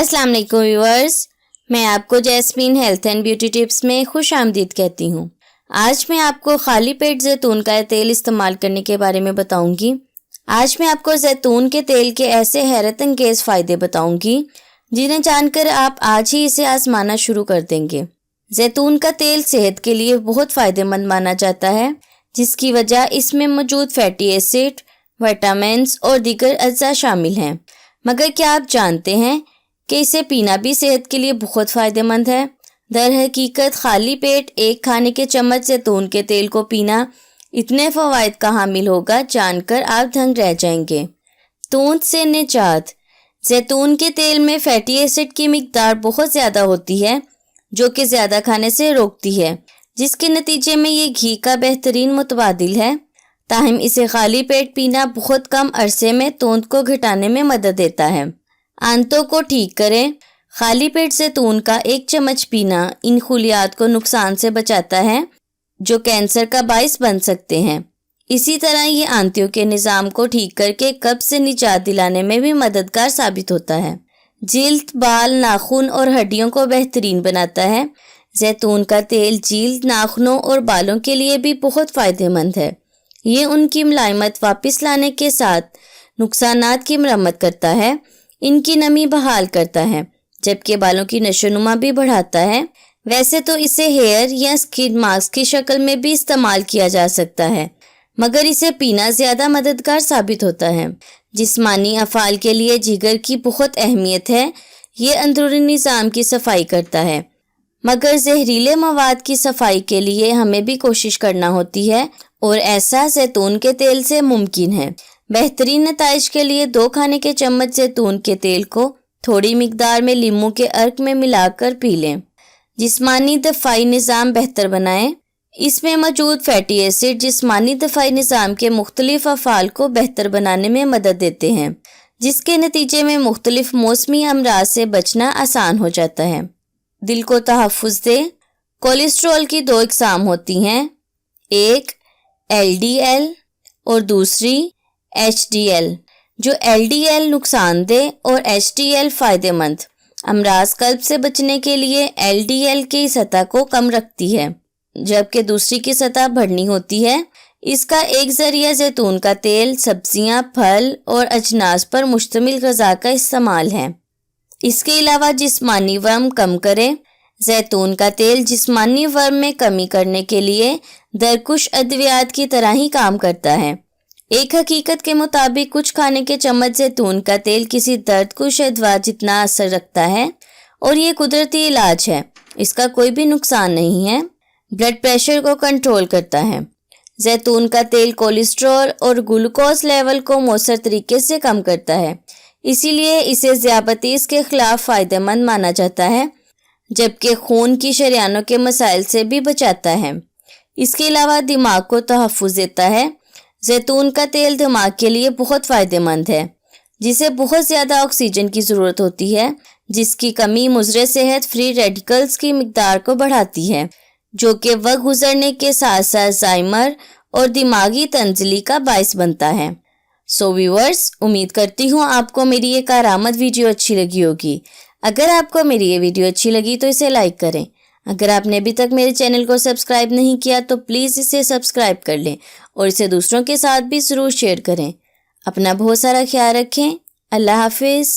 अस्सलाम वालेकुम व्यूअर्स, मैं आपको jasmine health and beauty tips में खुश आमदीद कहती हूँ। आज मैं आपको खाली पेट जैतून का तेल इस्तेमाल करने के बारे में बताऊंगी। आज मैं आपको जैतून के तेल के ऐसे हैरत अंगेज़ फ़ायदे बताऊंगी जिन्हें जानकर आप आज ही इसे आजमाना शुरू कर देंगे। जैतून का तेल सेहत के लिए बहुत फ़ायदेमंद माना जाता है, जिसकी वजह इसमें मौजूद फैटी एसिड, विटामिन्स और दीगर अज्जा शामिल हैं। मगर क्या आप जानते हैं कि इसे पीना भी सेहत के लिए बहुत फ़ायदेमंद है? दर हकीकत खाली पेट एक खाने के चम्मच जैतून के तेल को पीना इतने फ़वाइद का हामिल होगा, जानकर आप दंग रह जाएंगे। तूंद से निजात। जैतून के तेल में फैटी एसिड की मिकदार बहुत ज़्यादा होती है, जो कि ज़्यादा खाने से रोकती है, जिसके नतीजे में ये घी का बेहतरीन मुतबादिल है। ताहम इसे खाली पेट पीना बहुत कम अरसे में तूंद को घटाने में मदद देता है। आंतों को ठीक करें। खाली पेट जैतून का एक चम्मच पीना इन खुलियात को नुकसान से बचाता है जो कैंसर का बाइस बन सकते हैं। इसी तरह ये आंतों के निज़ाम को ठीक करके कब्ज़ से निजात दिलाने में भी मददगार साबित होता है। जिल्द, बाल, नाखून और हड्डियों को बेहतरीन बनाता है। जैतून का तेल जिल्द, नाखूनों और बालों के लिए भी बहुत फ़ायदेमंद है। ये उनकी मुलायमत वापस लाने के साथ नुकसानात की मरम्मत करता है, इनकी नमी बहाल करता है, जबकि बालों की नशोनुमा भी बढ़ाता है। वैसे तो इसे हेयर या स्किन मास्क की शक्ल में भी इस्तेमाल किया जा सकता है, मगर इसे पीना ज़्यादा मददगार साबित होता है। जिस्मानी अफ़ाल के लिए जिगर की बहुत अहमियत है। ये अंदरूनी निज़ाम की सफाई करता है, मगर जहरीले मवाद की सफाई के लिए हमें भी कोशिश करना होती है, और ऐसा जैतून के तेल से मुमकिन है। बेहतरीन नताइज के लिए 2 खाने के चम्मच जैतून के तेल को थोड़ी मिकदार में लीमू के अर्क में मिलाकर पी लें। जिस्मानी दफ़ाई निज़ाम बेहतर बनाएं। इसमें मौजूद फैटी एसिड जिस्मानी दफ़ाई निज़ाम के मुख्तलिफ अफ़ाल को बेहतर बनाने में मदद देते हैं, जिसके नतीजे में मुख्तलिफ मौसमी अमराज से बचना आसान हो जाता है। दिल को तहफ़्फ़ुज़ दे। कोलेस्ट्रॉल की 2 इक़साम होती हैं, एक LDL और दूसरी HDL। जो LDL नुकसानदेह और HDL फ़ायदेमंद। अमराज कल्ब से बचने के लिए LDL की सतह को कम रखती है, जबकि दूसरी की सतह बढ़नी होती है। इसका एक ज़रिया जैतून का तेल, सब्जियां, फल और अजनास पर मुश्तमिल ग़ज़ा का इस्तेमाल है। इसके अलावा जिस्मानी वर्म कम करें। जैतून का तेल जिस्मानी वर्म में कमी करने के लिए दरकुश अद्वियात की तरह ही काम करता है। एक हकीकत के मुताबिक कुछ खाने के चम्मच जैतून का तेल किसी दर्दकुश दवा जितना असर रखता है, और ये कुदरती इलाज है। इसका कोई भी नुकसान नहीं है। ब्लड प्रेशर को कंट्रोल करता है। जैतून का तेल कोलेस्ट्रॉल और ग्लूकोज लेवल को मौसर तरीके से कम करता है, इसीलिए इसे ज़ियाबतीस के ख़िलाफ़ फ़ायदेमंद माना जाता है, जबकि खून की शरियानों के मसाइल से भी बचाता है। इसके अलावा दिमाग को तहफ़्फ़ुज़ देता है। जैतून का तेल दिमाग के लिए बहुत फ़ायदेमंद है, जिसे बहुत ज़्यादा ऑक्सीजन की ज़रूरत होती है, जिसकी कमी मुज़र सेहत फ्री रेडिकल्स की मिकदार को बढ़ाती है, जो कि वक्त गुजरने के साथ साथ ज़ाइमर और दिमागी तंजली का बाइस बनता है। सो व्यूअर्स, उम्मीद करती हूँ आपको मेरी ये कारआमद वीडियो अच्छी लगी होगी। अगर आपको मेरी ये वीडियो अच्छी लगी तो इसे लाइक करें। अगर आपने अभी तक मेरे चैनल को सब्सक्राइब नहीं किया तो प्लीज़ इसे सब्सक्राइब कर लें और इसे दूसरों के साथ भी ज़रूर शेयर करें। अपना बहुत सारा ख्याल रखें। अल्लाह हाफिज़।